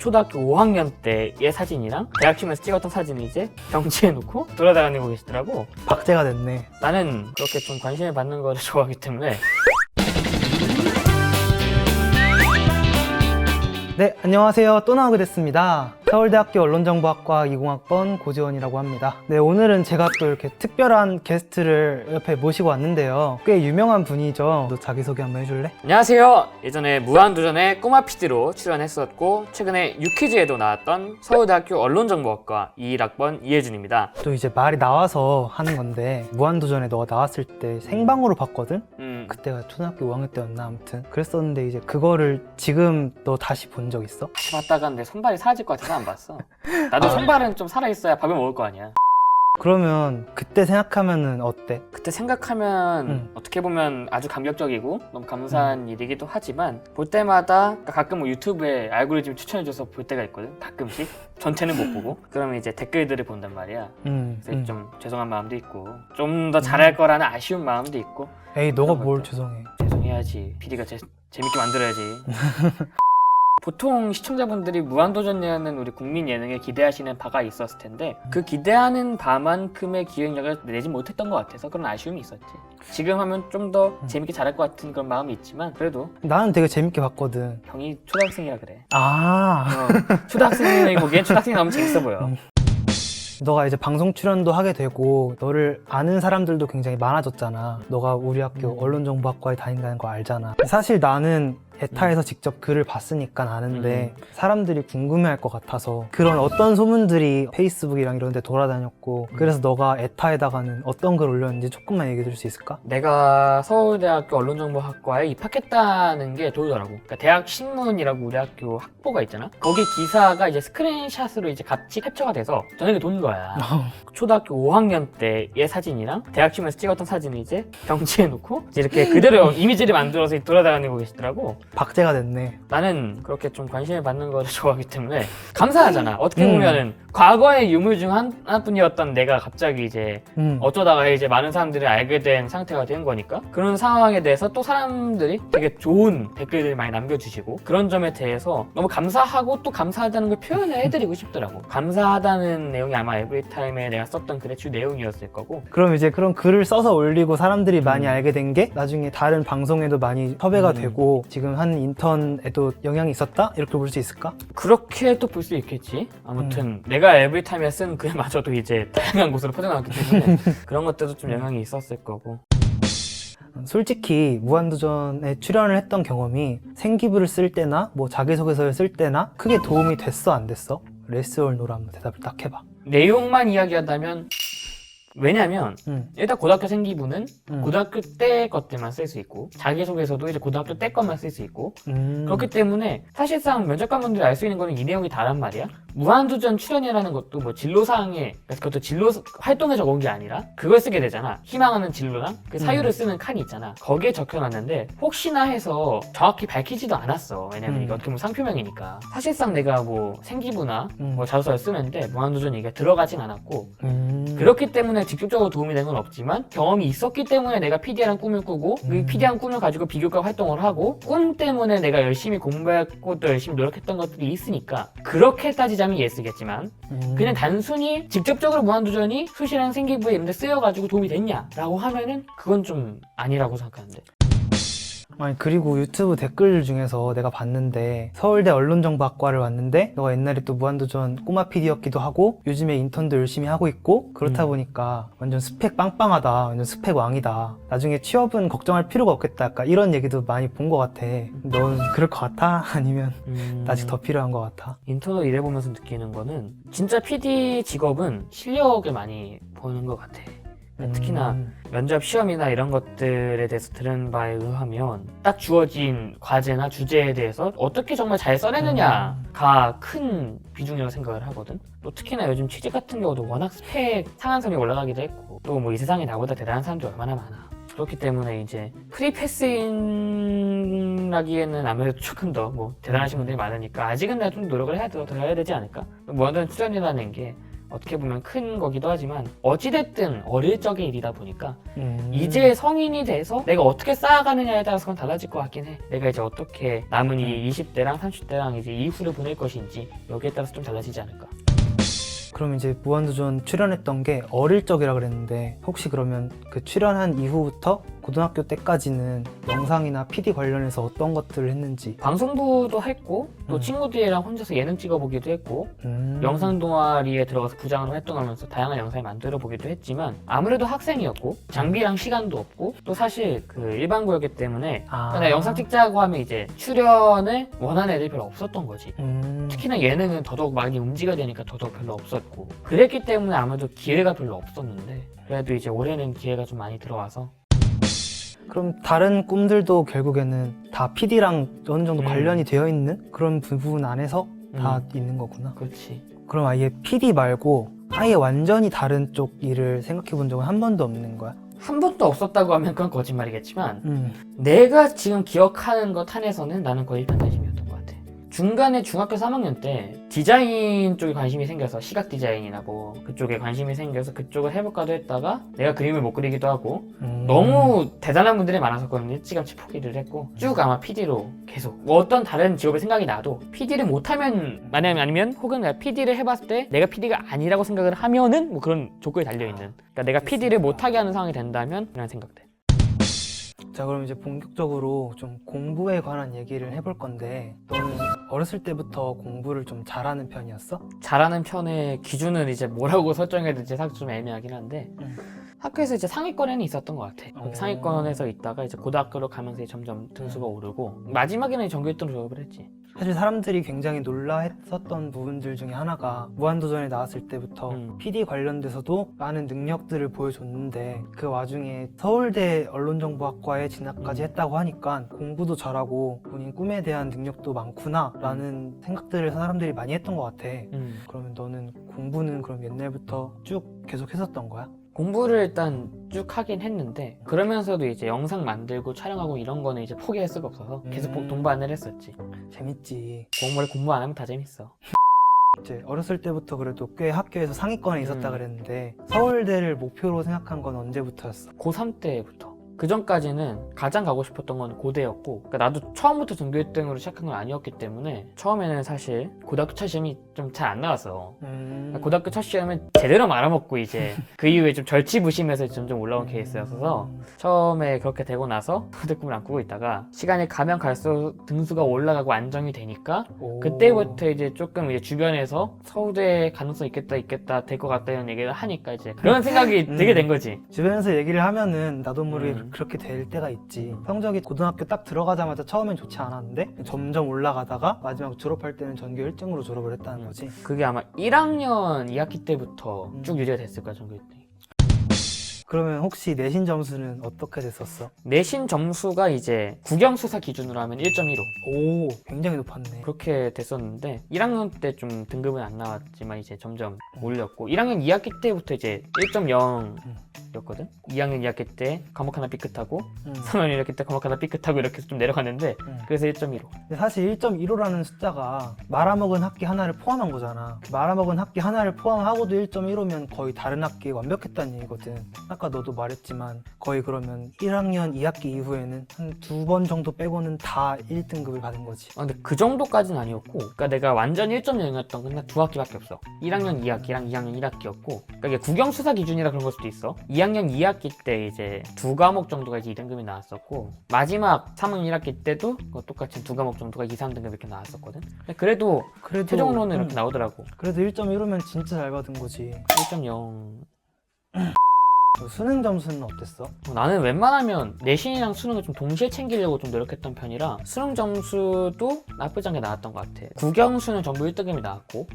초등학교 5학년 때의 사진이랑 대학 치면서 찍었던 사진을 이제 병치해놓고 돌아다니고 계시더라고. 박제가 됐네. 나는 그렇게 좀 관심을 받는 거를 좋아하기 때문에. 네, 안녕하세요. 또 나오게 됐습니다. 서울대학교 언론정보학과 20학번 고지원이라고 합니다. 네, 오늘은 제가 또 이렇게 특별한 게스트를 옆에 모시고 왔는데요. 꽤 유명한 분이죠. 너 자기소개 한번 해줄래? 안녕하세요. 예전에 무한도전의 꼬마 PD로 출연했었고 최근에 유퀴즈에도 나왔던 서울대학교 언론정보학과 21학번 이혜준입니다. 또 이제 말이 나와서 하는 건데 무한도전에 너가 나왔을 때 생방으로 봤거든? 그때가 초등학교 5학년 때였나 아무튼 그랬었는데 이제 그거를 지금 너 다시 본 적 있어? 봤다가 내 손발이 사라질 것 같아서 안 봤어. 나도 손발은 좀 살아있어야 밥을 먹을 거 아니야. 그러면 그때 생각하면은 어때? 그때 생각하면 어떻게 보면 아주 감격적이고 너무 감사한 일이기도 하지만 볼 때마다 가끔 뭐 유튜브에 알고리즘이 추천해줘서 볼 때가 있거든. 가끔씩 전체는 못 보고 그러면 이제 댓글들을 본단 말이야. 그래서 좀 죄송한 마음도 있고 좀 더 잘할 거라는 아쉬운 마음도 있고. 에이 너가 그런 뭘 것들. 죄송해. 죄송해야지. PD가 재밌게 만들어야지. 보통 시청자분들이 무한도전이라는 우리 국민 예능에 기대하시는 바가 있었을 텐데 그 기대하는 바만큼의 기획력을 내지 못했던 것 같아서 그런 아쉬움이 있었지. 지금 하면 좀 더 재밌게 잘할 것 같은 그런 마음이 있지만 그래도 나는 되게 재밌게 봤거든. 형이 초등학생이라 그래. 초등학생이 보기엔 초등학생이 너무 재밌어 보여. 너가 이제 방송 출연도 하게 되고 너를 아는 사람들도 굉장히 많아졌잖아. 너가 우리 학교 언론정보학과에 다닌다는 거 알잖아. 사실 나는 에타에서 직접 글을 봤으니까 아는데 사람들이 궁금해할 것 같아서 그런 어떤 소문들이 페이스북이랑 이런 데 돌아다녔고 그래서 너가 에타에다가는 어떤 글 올렸는지 조금만 얘기해 줄 수 있을까? 내가 서울대학교 언론정보학과에 입학했다는 게 돌더라고. 그러니까 대학 신문이라고 우리 학교 학보가 있잖아. 거기 기사가 이제 스크린샷으로 이제 같이 캡처가 돼서 저녁에 돈 거야. 초등학교 5학년 때의 사진이랑 대학 치면서 찍었던 사진을 이제 병치해놓고 이제 이렇게 그대로 이미지를 만들어서 돌아다니고 계시더라고. 박제가 됐네. 나는 그렇게 좀 관심을 받는 거를 좋아하기 때문에 감사하잖아. 어떻게 보면은 과거의 유물 중 하나뿐이었던 내가 갑자기 이제 어쩌다가 이제 많은 사람들이 알게 된 상태가 된 거니까 그런 상황에 대해서 또 사람들이 되게 좋은 댓글들을 많이 남겨주시고 그런 점에 대해서 너무 감사하고 또 감사하다는 걸 표현을 해드리고 싶더라고. 감사하다는 내용이 아마 에브리타임에 내가 썼던 글의 주 내용이었을 거고. 그럼 이제 그런 글을 써서 올리고 사람들이 많이 알게 된 게 나중에 다른 방송에도 많이 섭외가 되고 지금 한 인턴에도 영향이 있었다? 이렇게 볼 수 있을까? 그렇게 또 볼 수 있겠지. 아무튼 내가 에브리타임에 쓴 글마저도 이제 다양한 곳으로 퍼져나갔기 때문에 그런 것들도 좀 영향이 있었을 거고. 솔직히 무한도전에 출연을 했던 경험이 생기부를 쓸 때나 뭐 자기소개서를 쓸 때나 크게 도움이 됐어 안 됐어? 레스 올 노라 한번 대답을 딱 해봐. 내용만 이야기한다면 왜냐면 일단 고등학교 생기부는 고등학교 때 것들만 쓸 수 있고 자기소개서도 이제 고등학교 때 것만 쓸 수 있고 그렇기 때문에 사실상 면접관분들이 알 수 있는 거는 이 내용이 다란 말이야. 무한도전 출연이라는 것도 뭐 진로사항에 그것도 진로 활동에 적은 게 아니라 그걸 쓰게 되잖아. 희망하는 진로랑 그 사유를 쓰는 칸이 있잖아. 거기에 적혀놨는데 혹시나 해서 정확히 밝히지도 않았어. 왜냐면 이거 어떻게 보면 상표명이니까. 사실상 내가 뭐 생기부나 뭐 자소서를 쓰는데 무한도전 얘기가 들어가진 않았고 그렇기 때문에 직접적으로 도움이 된 건 없지만 경험이 있었기 때문에 내가 PD라는 꿈을 꾸고 그 PD라는 꿈을 가지고 비교과 활동을 하고 꿈 때문에 내가 열심히 공부했고 또 열심히 노력했던 것들이 있으니까 그렇게 따지자면 예스겠지만 그냥 단순히 직접적으로 무한도전이 수시랑 생기부에 이런 데 쓰여가지고 도움이 됐냐라고 하면은 그건 좀 아니라고 생각하는데. 아니 그리고 유튜브 댓글 중에서 내가 봤는데 서울대 언론정보학과를 왔는데 너가 옛날에 또 무한도전 꼬마 PD였기도 하고 요즘에 인턴도 열심히 하고 있고 그렇다 보니까 완전 스펙 빵빵하다, 완전 스펙 왕이다, 나중에 취업은 걱정할 필요가 없겠다, 약간 이런 얘기도 많이 본 것 같아. 넌 그럴 것 같아? 아니면 아직 더 필요한 것 같아? 인턴을 일해보면서 느끼는 거는 진짜 PD 직업은 실력을 많이 보는 것 같아. 특히나 면접 시험이나 이런 것들에 대해서 들은 바에 의하면 딱 주어진 과제나 주제에 대해서 어떻게 정말 잘 써내느냐가 큰 비중이라고 생각을 하거든. 또 특히나 요즘 취직 같은 경우도 워낙 스펙 상한선이 올라가기도 했고 또 뭐 이 세상에 나보다 대단한 사람들이 얼마나 많아. 그렇기 때문에 이제 프리패스인라기에는 아무래도 조금 더 뭐 대단하신 분들이 많으니까 아직은 내가 좀 노력을 더 해야 되지 않을까? 무한도전 출연이라는 게 어떻게 보면 큰 거기도 하지만 어찌됐든 어릴 적의 일이다 보니까 음. 이제 성인이 돼서 내가 어떻게 쌓아가느냐에 따라서 그건 달라질 것 같긴 해. 내가 이제 어떻게 남은 이 20대랑 30대랑 이제 이후를 보낼 것인지 여기에 따라서 좀 달라지지 않을까. 그럼 이제 무한도전 출연했던 게 어릴 적이라 그랬는데 혹시 그러면 그 출연한 이후부터 고등학교 때까지는 영상이나 PD 관련해서 어떤 것들을 했는지. 방송부도 했고 또 음. 친구들이랑 혼자서 예능 찍어보기도 했고 영상 동아리에 들어가서 부장으로 활동하면서 다양한 영상을 만들어 보기도 했지만 아무래도 학생이었고 장비랑 시간도 없고 또 사실 그 일반고였기 때문에 나 영상 찍자고 하면 이제 출연을 원하는 애들이 별로 없었던 거지. 특히나 예능은 더더욱 많이 움직여야 되니까 더더욱 별로 없었고 그랬기 때문에 아무래도 기회가 별로 없었는데 그래도 이제 올해는 기회가 좀 많이 들어와서. 그럼 다른 꿈들도 결국에는 다 PD랑 어느 정도 관련이 되어 있는 그런 부분 안에서 다 있는 거구나. 그렇지. 그럼 아예 PD 말고 아예 완전히 다른 쪽 일을 생각해 본 적은 한 번도 없는 거야? 한 번도 없었다고 하면 그건 거짓말이겠지만 내가 지금 기억하는 것 한에서는 나는 거의 일편단심이었던 것 같아. 중간에 중학교 3학년 때 디자인 쪽에 관심이 생겨서 시각 디자인이나 뭐 그쪽에 관심이 생겨서 그쪽을 해볼까도 했다가 내가 그림을 못 그리기도 하고 너무 대단한 분들이 많아서 그건 일찌감치 포기를 했고 쭉 아마 PD로 계속 뭐 어떤 다른 직업의 생각이 나도 PD를 못하면 아니면 혹은 내가 PD를 해봤을 때 내가 PD가 아니라고 생각을 하면은 뭐 그런 조건이 달려있는 그러니까 내가 PD를 못하게 하는 상황이 된다면 이런 생각들. 자, 그럼 이제 본격적으로 좀 공부에 관한 얘기를 해볼 건데 너는 어렸을 때부터 공부를 좀 잘하는 편이었어? 잘하는 편의 기준은 이제 뭐라고 설정해야 될지 사실 좀 애매하긴 한데 학교에서 이제 상위권에는 있었던 것 같아. 상위권에서 있다가 이제 고등학교로 가면서 이제 점점 등수가 오르고 마지막에는 전교 1등으로 졸업을 했지. 사실 사람들이 굉장히 놀라했었던 부분들 중에 하나가 무한도전에 나왔을 때부터 PD 관련돼서도 많은 능력들을 보여줬는데 그 와중에 서울대 언론정보학과에 진학까지 했다고 하니까 공부도 잘하고 본인 꿈에 대한 능력도 많구나 라는 생각들을 사람들이 많이 했던 것 같아. 그러면 너는 공부는 그럼 옛날부터 쭉 계속 했었던 거야? 공부를 일단 쭉 하긴 했는데 그러면서도 이제 영상 만들고 촬영하고 이런 거는 이제 포기할 수가 없어서 계속 동반을 했었지. 재밌지. 원래 공부 안 하면 다 재밌어. 이제 어렸을 때부터 그래도 꽤 학교에서 상위권에 있었다 그랬는데 서울대를 목표로 생각한 건 언제부터였어? 고3 때부터. 그 전까지는 가장 가고 싶었던 건 고대였고 그러니까 나도 처음부터 전교 1등으로 시작한 건 아니었기 때문에 처음에는 사실 고등학교 첫 시험이 좀 잘 안 나왔어. 고등학교 첫 시험은 제대로 말아먹고 이제 그 이후에 좀 절치부심해서 점점 올라온 케이스였어서 처음에 그렇게 되고 나서 서울대 꿈을 안 꾸고 있다가 시간이 가면 갈수록 등수가 올라가고 안정이 되니까 그때부터 이제 조금 이제 주변에서 서울대 가능성 있겠다 될 것 같다 이런 얘기를 하니까 이제 그런 생각이 들게 된 거지. 주변에서 얘기를 하면은 나도 모르게 그렇게 될 때가 있지. 성적이 고등학교 딱 들어가자마자 처음엔 좋지 않았는데 점점 올라가다가 마지막 졸업할 때는 전교 1등으로 졸업을 했다는 거지. 그게 아마 1학년 2학기 때부터 쭉 유지가 됐을 거야, 전교 1등이. 그러면 혹시 내신 점수는 어떻게 됐었어? 내신 점수가 이제 국영수사 기준으로 하면 1.15. 오, 굉장히 높았네. 그렇게 됐었는데 1학년 때 좀 등급은 안 나왔지만 이제 점점 올렸고 1학년 2학기 때부터 이제 1.0였거든? 2학년 2학기 때 과목 하나 삐끗하고 3학년 1학기 때 과목 하나 삐끗하고 이렇게 좀 내려갔는데 그래서 1.15. 근데 사실 1.15라는 숫자가 말아먹은 학기 하나를 포함한 거잖아. 말아먹은 학기 하나를 포함하고도 1.15면 거의 다른 학기에 완벽했다는 얘기거든. 아까 너도 말했지만 거의 그러면 1학년 2학기 이후에는 한 2번 정도 빼고는 다 1등급을 받은 거지. 근데 그 정도까지는 아니었고 그러니까 내가 완전 1.0이었던 건 두 학기밖에 없어. 1학년 2학기랑 2학년 1학기였고 그러니까 이게 국영수사 기준이라 그런 걸 수도 있어. 2학년 2학기 때 이제 두 과목 정도가 이제 2등급이 나왔었고 마지막 3학년 1학기 때도 똑같이 두 과목 정도가 2, 3등급 이렇게 나왔었거든. 근데 그래도 최종으로는 이렇게 나오더라고. 그래도 1.15면 진짜 잘 받은 거지. 1.0. 수능 점수는 어땠어? 나는 웬만하면 내신이랑 수능을 좀 동시에 챙기려고 좀 노력했던 편이라 수능 점수도 나쁘지 않게 나왔던 것 같아. 국영수는 전부 1등급이 나왔고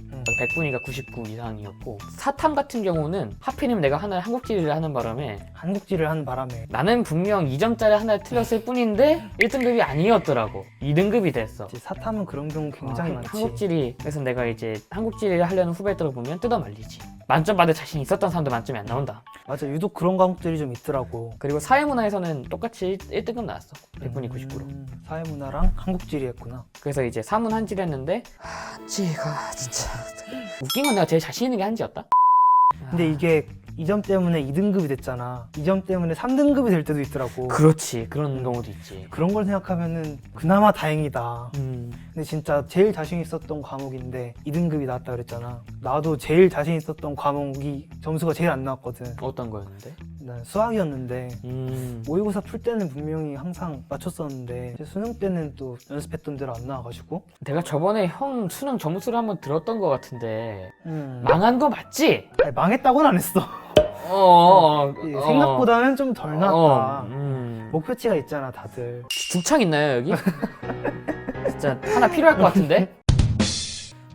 100분위가 99 이상이었고 사탐 같은 경우는 하필이면 내가 하나의 한국지리를 하는 바람에 나는 분명 2점짜리 하나를 틀렸을 뿐인데 1등급이 아니었더라고. 2등급이 됐어. 사탐은 그런 경우 굉장히 많지. 한국지리. 그래서 내가 이제 한국지리를 하려는 후배들을 보면 뜯어말리지. 만점 받을 자신 있었던 사람도 만점이 안 나온다. 맞아, 유독 그런 과목들이 좀 있더라고. 그리고 사회문화에서는 똑같이 1등급 나왔어. 100분위 99로. 사회문화랑 한국지리 했구나. 그래서 이제 사문 한지를 했는데 한지가 진짜 웃긴 건 내가 제일 자신 있는 게 한지였다. 근데 이게 이 점 때문에 2등급이 됐잖아. 이 점 때문에 3등급이 될 때도 있더라고. 그렇지. 그런 경우도 있지. 그런 걸 생각하면은 그나마 다행이다. 근데 진짜 제일 자신 있었던 과목인데 2등급이 나왔다 그랬잖아. 나도 제일 자신 있었던 과목이 점수가 제일 안 나왔거든. 어떤 거였는데? 난 수학이었는데 모의고사 풀 때는 분명히 항상 맞췄었는데 이제 수능 때는 또 연습했던 대로 안 나와가지고 내가 저번에 형 수능 점수를 한번 들었던 것 같은데 망한 거 맞지? 아니, 망했다고는 안 했어. 생각보다는 좀 덜 나왔다. 목표치가 있잖아 다들. 죽창 있나요 여기? 진짜 하나 필요할 것 같은데?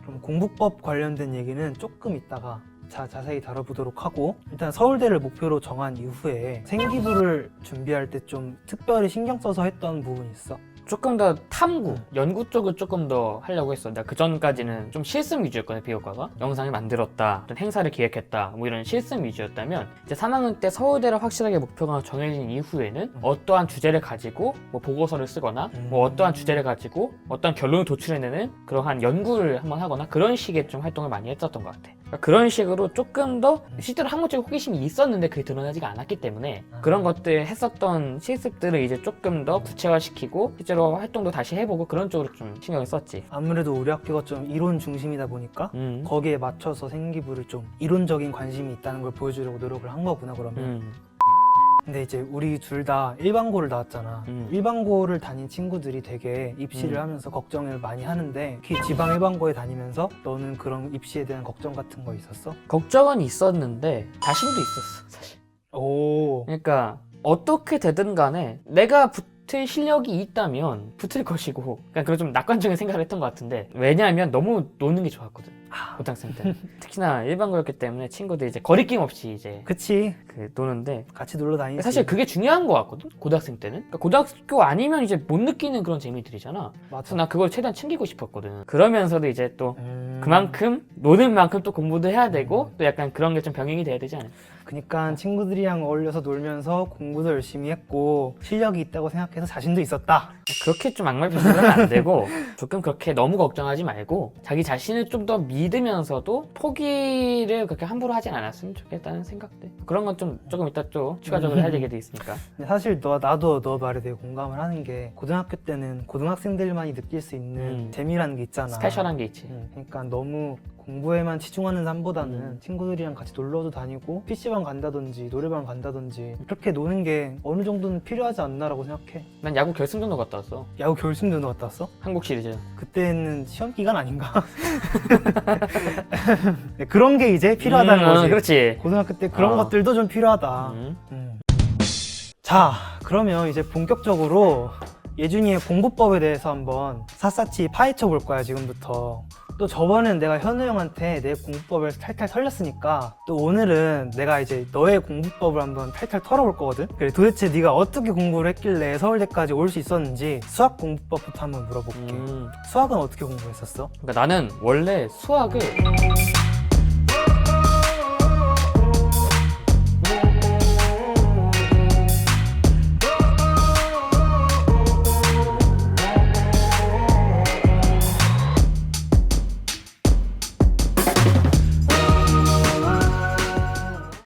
그럼 공부법 관련된 얘기는 조금 이따가 자세히 다뤄보도록 하고, 일단 서울대를 목표로 정한 이후에 생기부를 준비할 때 좀 특별히 신경 써서 했던 부분이 있어. 조금 더 탐구, 연구 쪽을 조금 더 하려고 했어. 내가 그 전까지는 좀 실습 위주였거든, 비교과가. 영상을 만들었다, 어떤 행사를 기획했다, 뭐 이런 실습 위주였다면, 이제 3학년 때 서울대를 확실하게 목표가 정해진 이후에는 어떠한 주제를 가지고 뭐 보고서를 쓰거나, 뭐 어떠한 주제를 가지고 어떠한 결론을 도출해내는 그러한 연구를 한번 하거나 그런 식의 좀 활동을 많이 했었던 것 같아. 그러니까 그런 식으로 조금 더 실제로 학문적 호기심이 있었는데 그게 드러나지가 않았기 때문에 그런 것들 했었던 실습들을 이제 조금 더 구체화시키고 실제로 활동도 다시 해보고 그런 쪽으로 좀 신경을 썼지. 아무래도 우리 학교가 좀 이론 중심이다 보니까 거기에 맞춰서 생기부를 좀 이론적인 관심이 있다는 걸 보여주려고 노력을 한 거구나 그러면. 근데 이제 우리 둘 다 일반고를 나왔잖아. 일반고를 다닌 친구들이 되게 입시를 하면서 걱정을 많이 하는데 특히 지방 일반고에 다니면서 너는 그런 입시에 대한 걱정 같은 거 있었어? 걱정은 있었는데 자신도 있었어, 사실. 오. 그러니까 어떻게 되든 간에 내가 붙을 실력이 있다면 붙을 것이고, 그냥 그런 좀 낙관적인 생각을 했던 것 같은데, 왜냐하면 너무 노는 게 좋았거든, 고등학생 때. 특히나 일반고였기 때문에 친구들이 이제 거리낌 없이 이제 그치. 노는데 같이 놀러 다니지. 사실 그게 중요한 것 같거든, 고등학생 때는. 그러니까 고등학교 아니면 이제 못 느끼는 그런 재미들이잖아. 맞아. 그래서 나 그걸 최대한 챙기고 싶었거든. 그러면서도 이제 또 그만큼 노는 만큼 또 공부도 해야 되고 또 약간 그런 게 좀 병행이 돼야 되지 않을까. 그러니까 친구들이랑 어울려서 놀면서 공부도 열심히 했고 실력이 있다고 생각해서 자신도 있었다. 그렇게 좀 악말 표현을 하면 안 되고 조금 그렇게 너무 걱정하지 말고 자기 자신을 좀 더 믿으면서도 포기를 그렇게 함부로 하진 않았으면 좋겠다는 생각들. 그런 건 좀 조금 이따 또 추가적으로 해야 되게 돼 있으니까. 근데 사실 나도 너 말에 되게 공감을 하는 게 고등학교 때는 고등학생들만이 느낄 수 있는 재미라는 게 있잖아. 스페셜한 게 있지. 그러니까 너무 공부에만 치중하는 삶보다는 친구들이랑 같이 놀러도 다니고 PC방 간다든지 노래방 간다든지 이렇게 노는 게 어느 정도는 필요하지 않나라고 생각해. 난 야구 결승전도 갔다 왔어. 야구 결승전도 갔다 왔어? 한국 시리즈. 그때는 시험 기간 아닌가? 네, 그런 게 이제 필요하다는 거지. 그렇지. 고등학교 때 그런 것들도 좀 필요하다. 자, 그러면 이제 본격적으로 예준이의 공부법에 대해서 한번 샅샅이 파헤쳐 볼 거야, 지금부터. 또 저번엔 내가 현우 형한테 내 공부법을 탈탈 털렸으니까 또 오늘은 내가 이제 너의 공부법을 한번 탈탈 털어볼 거거든. 그래, 도대체 네가 어떻게 공부를 했길래 서울대까지 올 수 있었는지 수학 공부법부터 한번 물어볼게. 수학은 어떻게 공부했었어? 그러니까 나는 원래 수학을